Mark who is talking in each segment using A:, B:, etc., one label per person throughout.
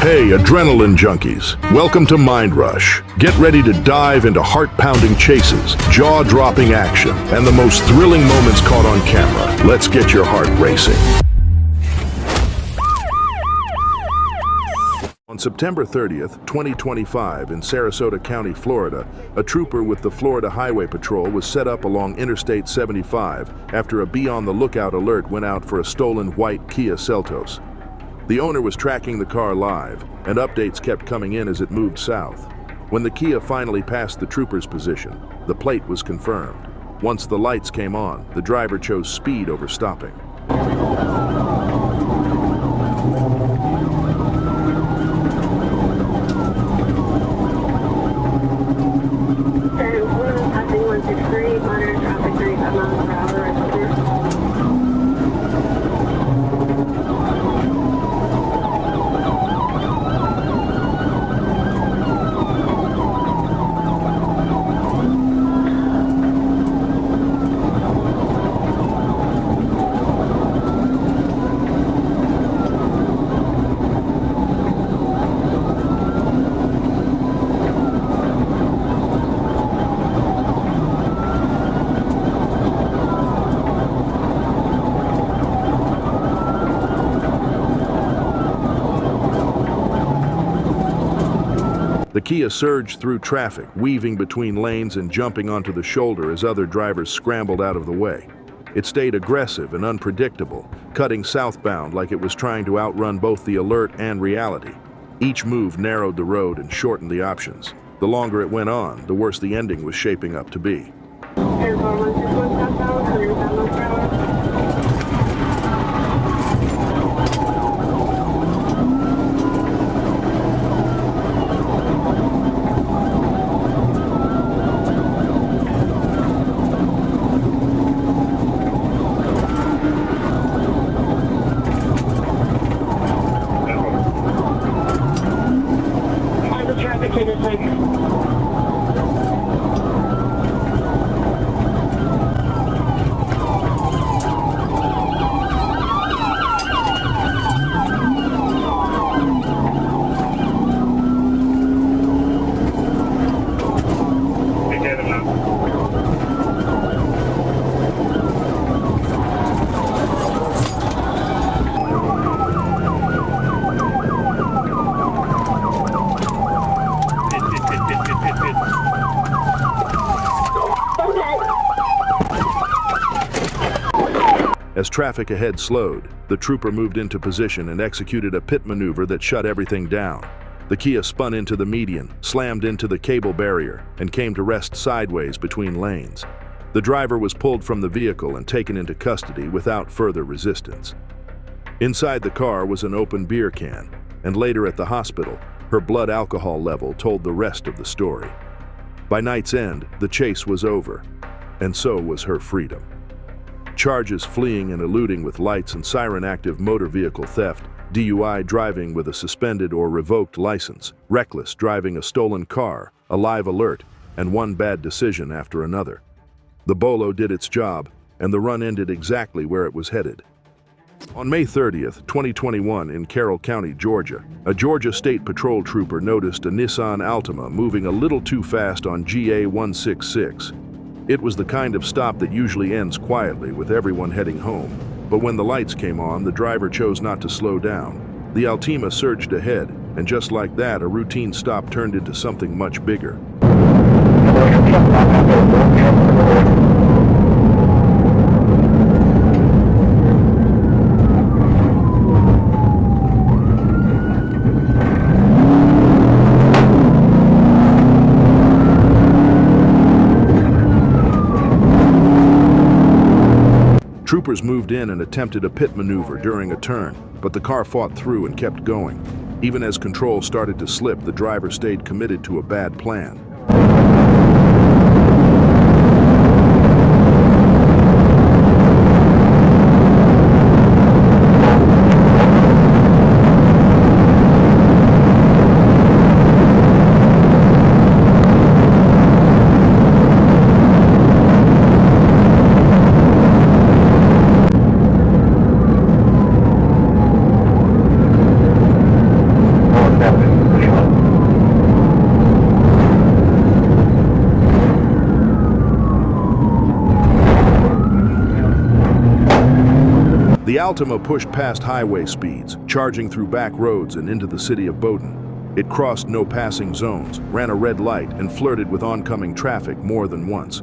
A: Hey, adrenaline junkies. Welcome to Mind Rush. Get ready to dive into heart-pounding chases, jaw-dropping action, and the most thrilling moments caught on camera. Let's get your heart racing. On September 30th, 2025, in Sarasota County, Florida, a trooper with the Florida Highway Patrol was set up along Interstate 75 after a be-on-the-lookout alert went out for a stolen white Kia Seltos. The owner was tracking the car live, and updates kept coming in as it moved south. When the Kia finally passed the trooper's position, the plate was confirmed. Once the lights came on, the driver chose speed over stopping. The Kia surged through traffic, weaving between lanes and jumping onto the shoulder as other drivers scrambled out of the way. It stayed aggressive and unpredictable, cutting southbound like it was trying to outrun both the alert and reality. Each move narrowed the road and shortened the options. The longer it went on, the worse the ending was shaping up to be. As traffic ahead slowed, the trooper moved into position and executed a pit maneuver that shut everything down. The Kia spun into the median, slammed into the cable barrier, and came to rest sideways between lanes. The driver was pulled from the vehicle and taken into custody without further resistance. Inside the car was an open beer can, and later at the hospital, her blood alcohol level told the rest of the story. By night's end, the chase was over, and so was her freedom. Charges fleeing and eluding with lights and siren-active motor vehicle theft, DUI driving with a suspended or revoked license, reckless driving a stolen car, a live alert, and one bad decision after another. The Bolo did its job, and the run ended exactly where it was headed. On May 30th, 2021, in Carroll County, Georgia, a Georgia State Patrol trooper noticed a Nissan Altima moving a little too fast on GA 166. It was the kind of stop that usually ends quietly with everyone heading home. But when the lights came on, the driver chose not to slow down. The Altima surged ahead, and just like that, a routine stop turned into something much bigger. Troopers moved in and attempted a pit maneuver during a turn, but the car fought through and kept going. Even as control started to slip, the driver stayed committed to a bad plan. The Altima pushed past highway speeds, charging through back roads and into the city of Bowdoin. It crossed no passing zones, ran a red light, and flirted with oncoming traffic more than once.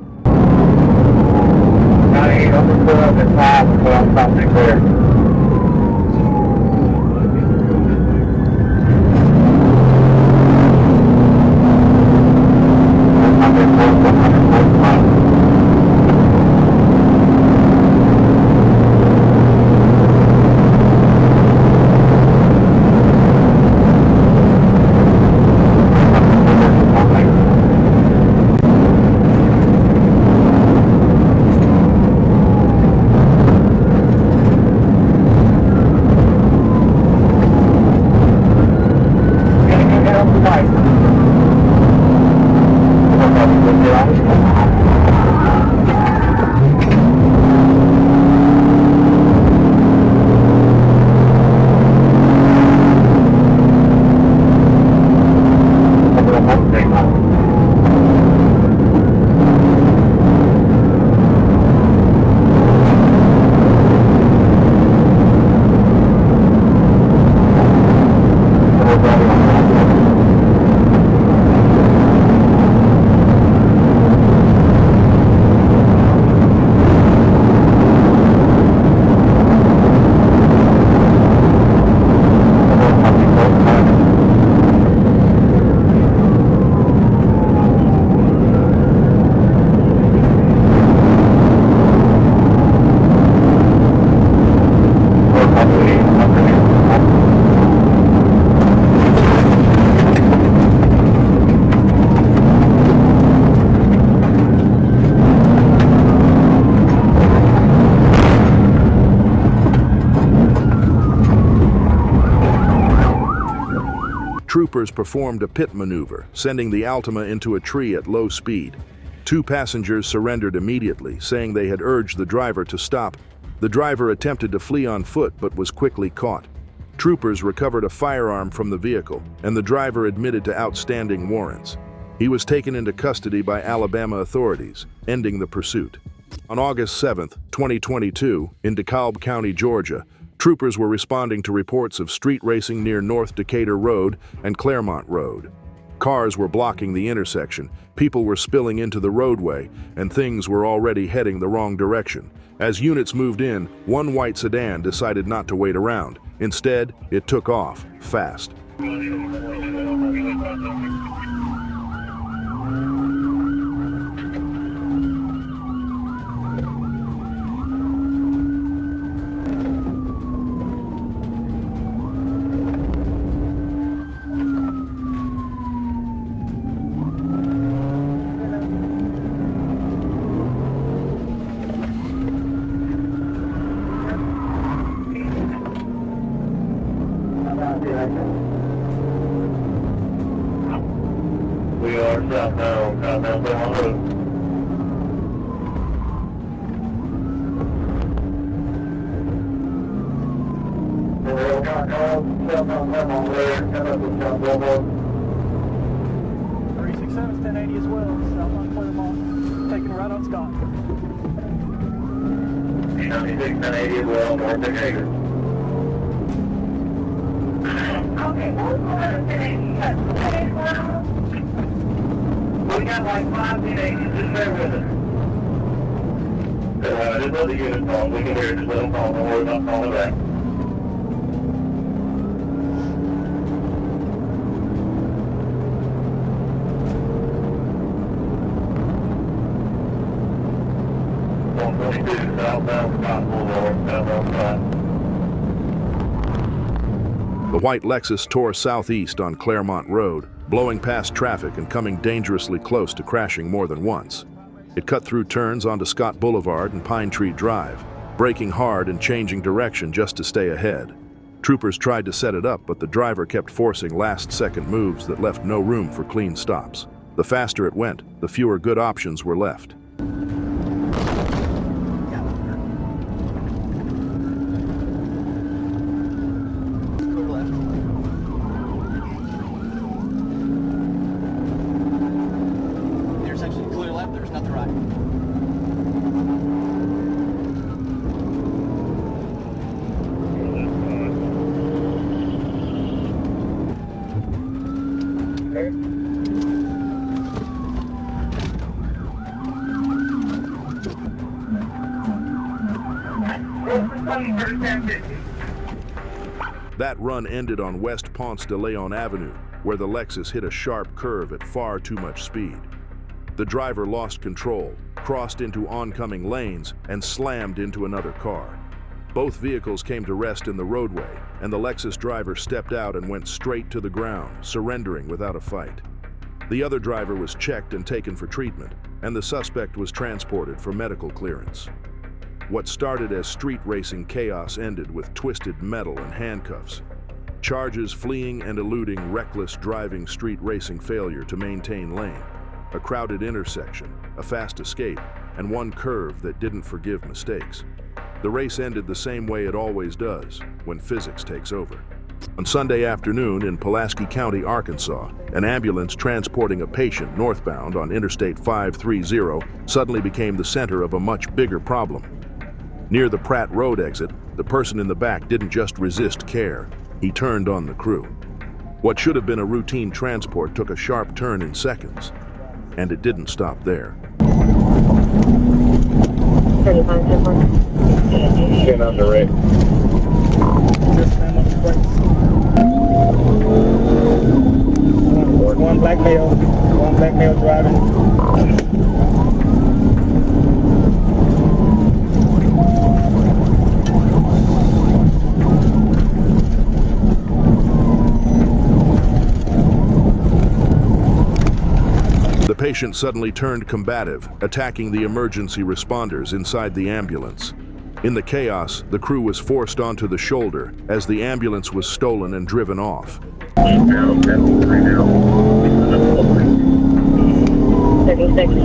A: Troopers performed a pit maneuver, sending the Altima into a tree at low speed. 2 passengers surrendered immediately, saying they had urged the driver to stop. The driver attempted to flee on foot but was quickly caught. Troopers recovered a firearm from the vehicle, and the driver admitted to outstanding warrants. He was taken into custody by Alabama authorities, ending the pursuit. On August 7, 2022, in DeKalb County, Georgia, troopers were responding to reports of street racing near North Decatur Road and Claremont Road. Cars were blocking the intersection, people were spilling into the roadway, and things were already heading the wrong direction. As units moved in, one white sedan decided not to wait around. Instead, it took off, fast.
B: We are southbound Claremont Road. Southbound Claremont Road, come up with South Boulevard.
C: 367 is 1080 as well, southbound Claremont, taking a right on Scott.
B: 96 1080 as well, North Decatur.
D: Okay,
B: We got like 5 1080s, just bear with us. Just let the unit call, we can hear it, just let them call, don't worry about calling back. Southbound Scott Boulevard, southbound Scott.
A: The white Lexus tore southeast on Claremont Road, blowing past traffic and coming dangerously close to crashing more than once. It cut through turns onto Scott Boulevard and Pine Tree Drive, braking hard and changing direction just to stay ahead. Troopers tried to set it up, but the driver kept forcing last-second moves that left no room for clean stops. The faster it went, the fewer good options were left. That run ended on West Ponce de Leon Avenue, where the Lexus hit a sharp curve at far too much speed. The driver lost control, crossed into oncoming lanes, and slammed into another car. Both vehicles came to rest in the roadway, and the Lexus driver stepped out and went straight to the ground, surrendering without a fight. The other driver was checked and taken for treatment, and the suspect was transported for medical clearance. What started as street racing chaos ended with twisted metal and handcuffs. Charges fleeing and eluding reckless driving, street racing failure to maintain lane, a crowded intersection, a fast escape, and one curve that didn't forgive mistakes. The race ended the same way it always does, when physics takes over. On Sunday afternoon in Pulaski County, Arkansas, an ambulance transporting a patient northbound on Interstate 530 suddenly became the center of a much bigger problem. Near the Pratt Road exit, the person in the back didn't just resist care, he turned on the crew. What should have been a routine transport took a sharp turn in seconds, and it didn't stop there.
B: 35, 10 Get on the right.
C: One black male driving.
A: The patient suddenly turned combative, attacking the emergency responders inside the ambulance. In the chaos, the crew was forced onto the shoulder as the ambulance was stolen and driven off.
B: 36, 10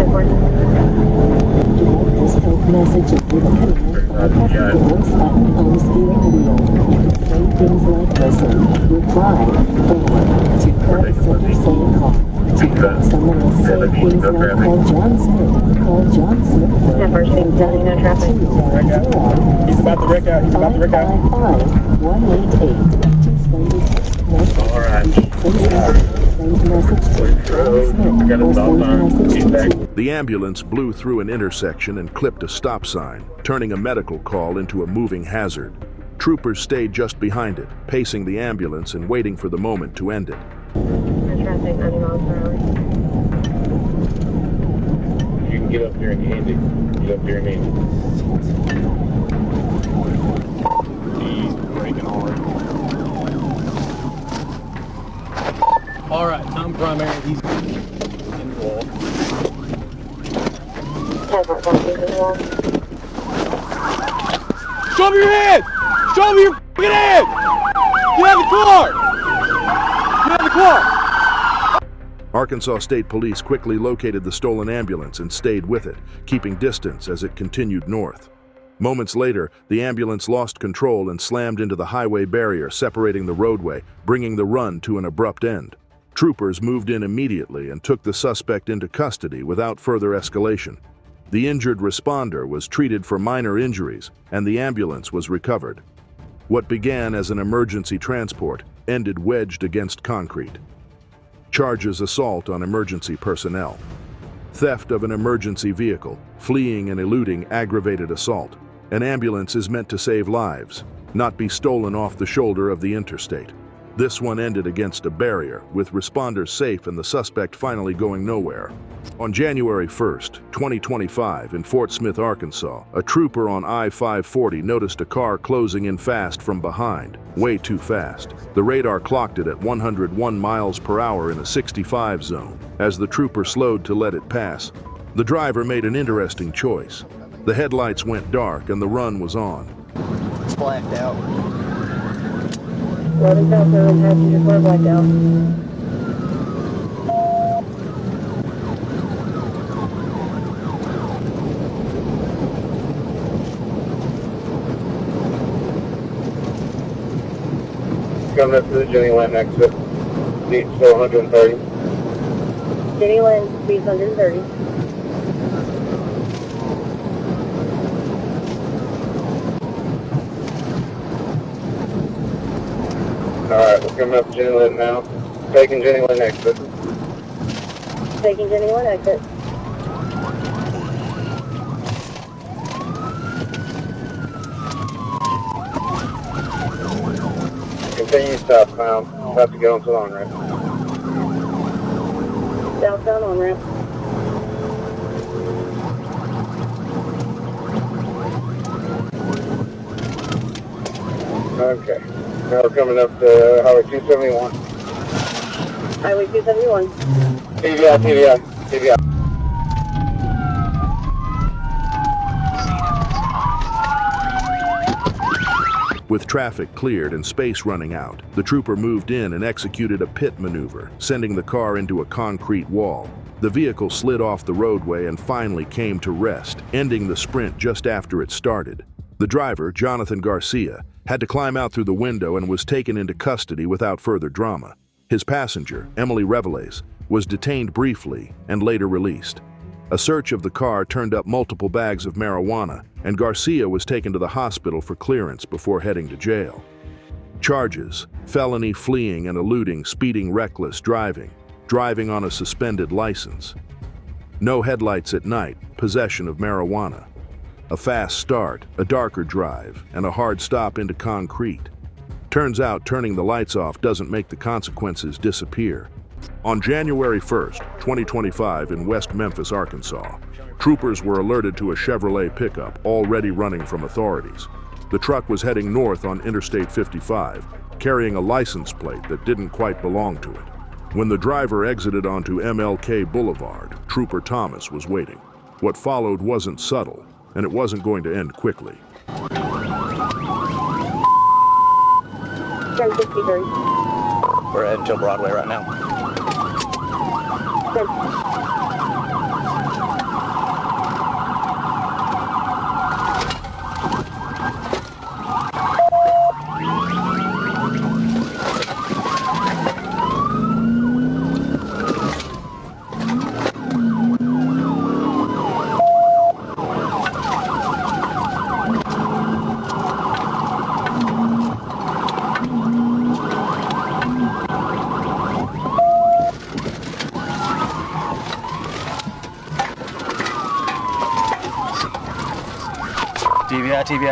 D: message through the close button on the steering wheel. Say things like listen, reply, forward, to call center saying call. Someone will say things like call John Smith, call John Smith.
B: Number 6, no traffic.
C: He's about to wreck out, he's about to wreck out.
D: 555-188.
B: All right.
A: The ambulance blew through an intersection and clipped a stop sign, turning a medical call into a moving hazard. Troopers stayed just behind it, pacing the ambulance and waiting for the moment to end it.
B: Traffic 90 miles per hour. You can get up there and hand it. Get up there and hand it. He's braking hard.
C: All right, time primary. He's in the wall. Show me your hand! Show me your f***ing hand! Get out of the car! Get out of the car!
A: Arkansas State Police quickly located the stolen ambulance and stayed with it, keeping distance as it continued north. Moments later, the ambulance lost control and slammed into the highway barrier separating the roadway, bringing the run to an abrupt end. Troopers moved in immediately and took the suspect into custody without further escalation. The injured responder was treated for minor injuries, and the ambulance was recovered. What began as an emergency transport ended wedged against concrete. Charges: assault on emergency personnel, theft of an emergency vehicle, fleeing and eluding aggravated assault. An ambulance is meant to save lives, not be stolen off the shoulder of the interstate. This one ended against a barrier, with responders safe and the suspect finally going nowhere. On January 1st, 2025, in Fort Smith, Arkansas, a trooper on I-540 noticed a car closing in fast from behind, way too fast. The radar clocked it at 101 miles per hour in a 65 zone. As the trooper slowed to let it pass, the driver made an interesting choice. The headlights went dark and the run was on.
C: It's blacked out.
B: Loading down for the passenger car blacked out.
E: Coming up to the Jenny Lane exit. Speed still 130.
B: Jenny Lane, speed 130.
E: Alright, we're coming up to Jenny Lane now. Taking Jenny Lane exit.
F: Taking Jenny 1 exit.
E: Continue southbound. Have to get onto the on-ramp.
F: Southbound on ramp.
E: Okay. Now we're coming up to Highway 271.
F: Highway 271.
E: TVI, TVI, TVI.
A: With traffic cleared and space running out, the trooper moved in and executed a pit maneuver, sending the car into a concrete wall. The vehicle slid off the roadway and finally came to rest, ending the sprint just after it started. The driver, Jonathan Garcia, had to climb out through the window and was taken into custody without further drama. His passenger, Emily Reveles, was detained briefly and later released. A search of the car turned up multiple bags of marijuana, and Garcia was taken to the hospital for clearance before heading to jail. Charges: felony fleeing and eluding, speeding, reckless driving, driving on a suspended license. No headlights at night, possession of marijuana. A fast start, a darker drive, and a hard stop into concrete. Turns out turning the lights off doesn't make the consequences disappear. On January 1st, 2025 in West Memphis, Arkansas, troopers were alerted to a Chevrolet pickup already running from authorities. The truck was heading north on Interstate 55, carrying a license plate that didn't quite belong to it. When the driver exited onto MLK Boulevard, Trooper Thomas was waiting. What followed wasn't subtle, and it wasn't going to end quickly.
F: 1063.
G: We're heading to Broadway right now.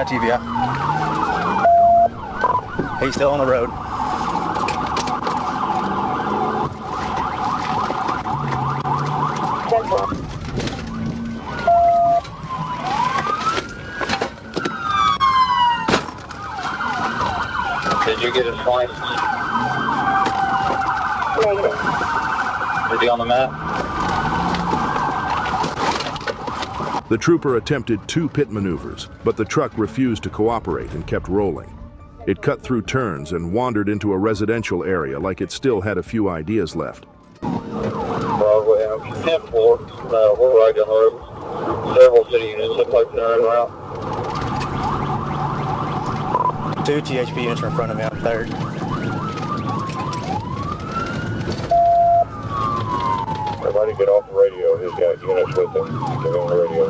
G: TVI. He's still on the road.
B: Did you get his license?
F: Negative.
B: Is he on the map?
A: The trooper attempted 2 pit maneuvers, but the truck refused to cooperate and kept rolling. It cut through turns and wandered into a residential area like it still had a few ideas left.
B: Broadway, 10-4. We're right down the road. Several city units look like they're en route.
G: 2 THP units are in front of me on 3rd.
B: Everybody get off the radio. He's got units with him. Get on the radio.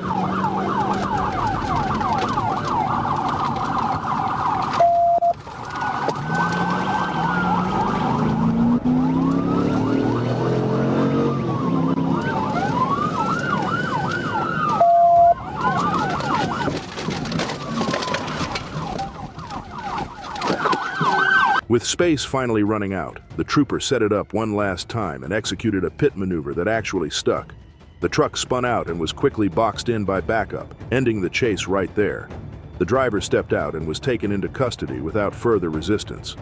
A: With space finally running out, the trooper set it up one last time and executed a pit maneuver that actually stuck. The truck spun out and was quickly boxed in by backup, ending the chase right there. The driver stepped out and was taken into custody without further resistance.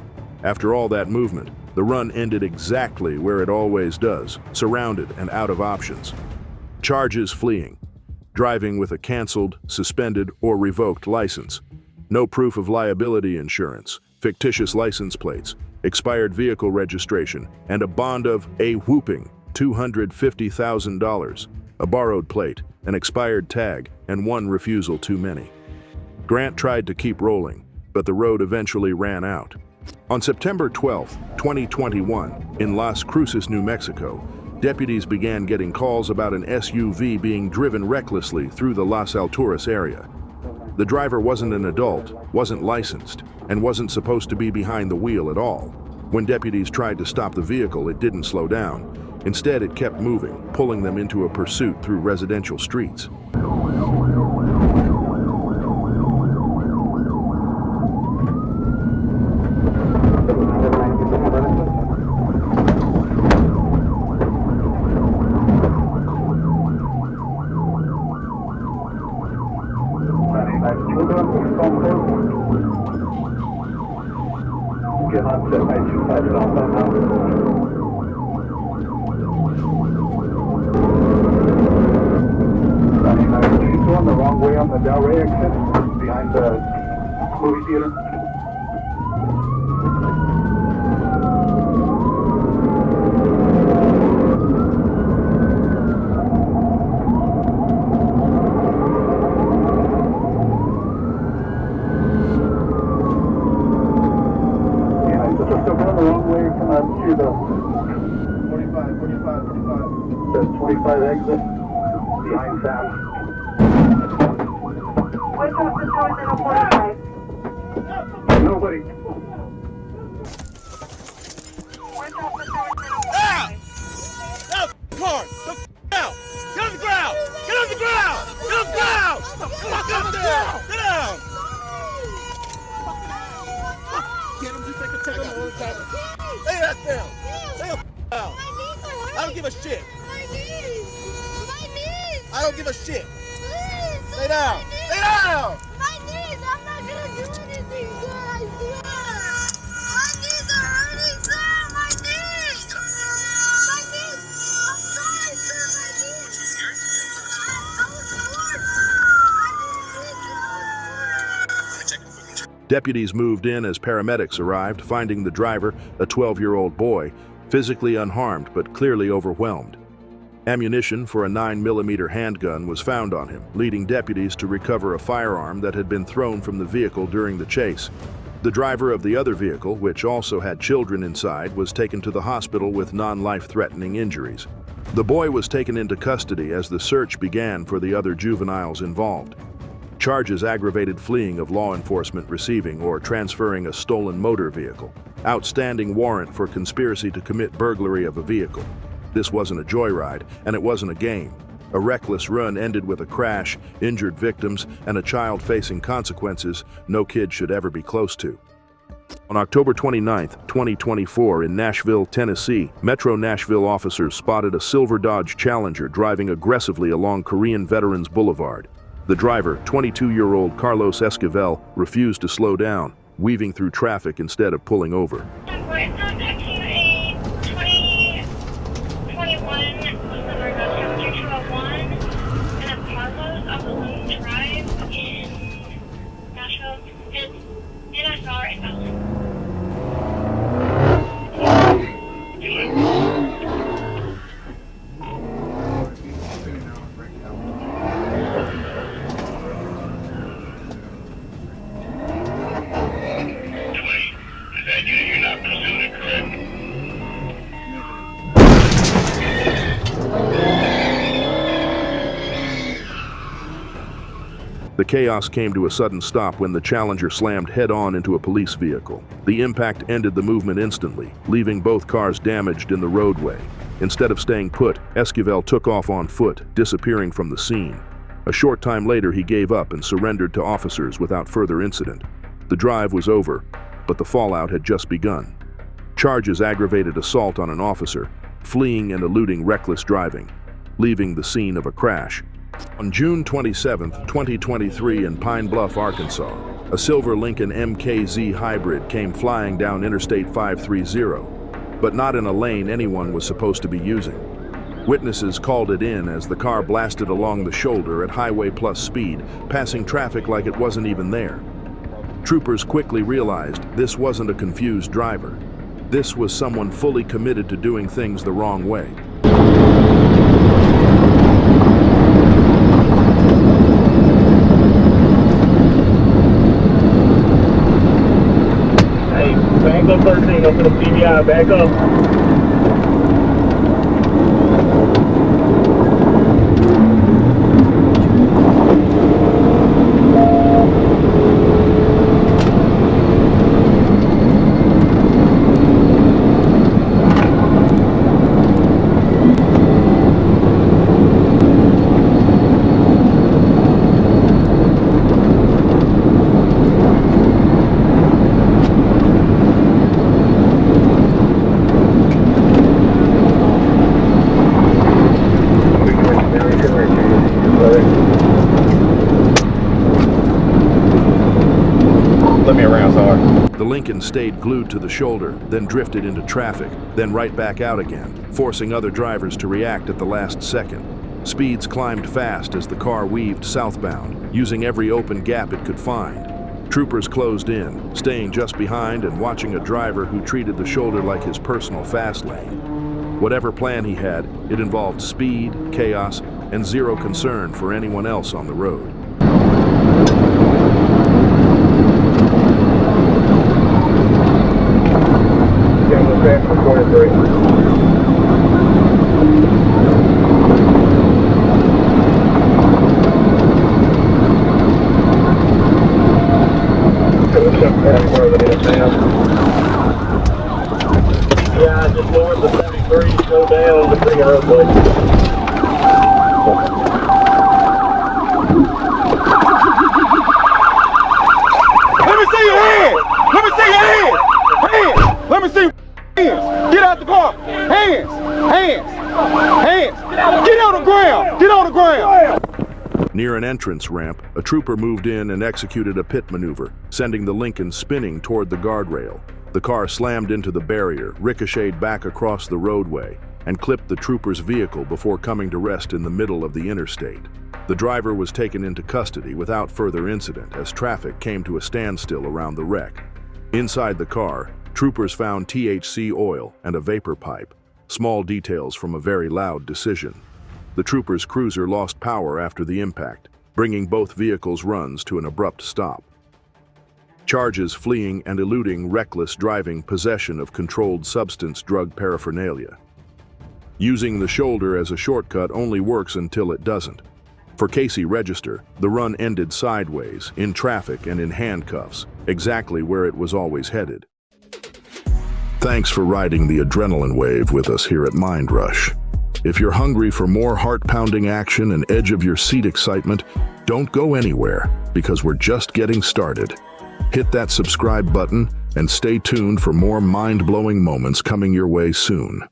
A: After all that movement, the run ended exactly where it always does, surrounded and out of options. Charges: fleeing, driving with a canceled, suspended, or revoked license, no proof of liability insurance, fictitious license plates, expired vehicle registration, and a bond of a whooping $250,000, a borrowed plate, an expired tag, and 1 refusal too many. Grant tried to keep rolling, but the road eventually ran out. On September 12, 2021, in Las Cruces, New Mexico, deputies began getting calls about an SUV being driven recklessly through the Las Alturas area. The driver wasn't an adult, wasn't licensed, and wasn't supposed to be behind the wheel at all. When deputies tried to stop the vehicle, it didn't slow down. Instead, it kept moving, pulling them into a pursuit through residential streets.
E: Going the wrong way on the Delray exit behind the movie theater. Yeah, so still going the wrong way to the 45. The 25 exit behind Sam.
F: What's up the doors in a 45?
E: Nobody.
F: What's up the doors in a 45?
C: Out! Car! The out! Get on the ground! Get on the ground! Get on the ground! Fuck up there! Get down! Get him, just take him all the time. Lay that down! Lay the down! I don't give a shit! I don't give a shit! Lay down! Lay down!
H: My knees! I'm not gonna do anything, sir! I swear! My knees are hurting, sir! My knees! My knees! I'm sorry, sir! My knees! I was bored! I didn't.
A: Deputies moved in as paramedics arrived, finding the driver, a 12-year-old boy, physically unharmed but clearly overwhelmed. Ammunition for a 9mm handgun was found on him, leading deputies to recover a firearm that had been thrown from the vehicle during the chase. The driver of the other vehicle, which also had children inside, was taken to the hospital with non-life-threatening injuries. The boy was taken into custody as the search began for the other juveniles involved. Charges: aggravated fleeing of law enforcement receiving or transferring a stolen motor vehicle. Outstanding warrant for conspiracy to commit burglary of a vehicle. This wasn't a joyride, and it wasn't a game. A reckless run ended with a crash, injured victims, and a child facing consequences no kid should ever be close to. On October 29, 2024, in Nashville, Tennessee, Metro Nashville officers spotted a silver Dodge Challenger driving aggressively along Korean Veterans Boulevard. The driver, 22-year-old Carlos Esquivel, refused to slow down, weaving through traffic instead of pulling over. The chaos came to a sudden stop when the Challenger slammed head-on into a police vehicle. The impact ended the movement instantly, leaving both cars damaged in the roadway. Instead of staying put, Esquivel took off on foot, disappearing from the scene. A short time later, he gave up and surrendered to officers without further incident. The drive was over, but the fallout had just begun. Charges: aggravated assault on an officer, fleeing and eluding reckless driving, leaving the scene of a crash. On June 27, 2023, in Pine Bluff, Arkansas, a silver Lincoln MKZ hybrid came flying down Interstate 530, but not in a lane anyone was supposed to be using. Witnesses called it in as the car blasted along the shoulder at highway plus speed, passing traffic like it wasn't even there. Troopers quickly realized this wasn't a confused driver. This was someone fully committed to doing things the wrong way.
E: Back up 13, up to the PBI, back up.
A: Lincoln stayed glued to the shoulder, then drifted into traffic, then right back out again, forcing other drivers to react at the last second. Speeds climbed fast as the car weaved southbound, using every open gap it could find. Troopers closed in, staying just behind and watching a driver who treated the shoulder like his personal fast lane. Whatever plan he had, it involved speed, chaos, and zero concern for anyone else on the road.
B: Yeah, just north of 73, slow down to bring it up, please.
C: Let me see your hands! Let me see your hands! Hands! Let me see your hands! Get out the car! Hands! Hands! Hands! Get on the ground! Get on the ground!
A: Near an entrance ramp, a trooper moved in and executed a pit maneuver, sending the Lincoln spinning toward the guardrail. The car slammed into the barrier, ricocheted back across the roadway, and clipped the trooper's vehicle before coming to rest in the middle of the interstate. The driver was taken into custody without further incident as traffic came to a standstill around the wreck. Inside the car, troopers found THC oil and a vapor pipe, small details from a very loud decision. The trooper's cruiser lost power after the impact, bringing both vehicles' runs to an abrupt stop. Charges fleeing and eluding reckless driving, possession of controlled substance, drug paraphernalia. Using the shoulder as a shortcut only works until it doesn't. For Casey Register, the run ended sideways, in traffic and in handcuffs, exactly where it was always headed. Thanks for riding the adrenaline wave with us here at Mind Rush. If you're hungry for more heart-pounding action and edge-of-your-seat excitement, don't go anywhere, because we're just getting started. Hit that subscribe button and stay tuned for more mind-blowing moments coming your way soon.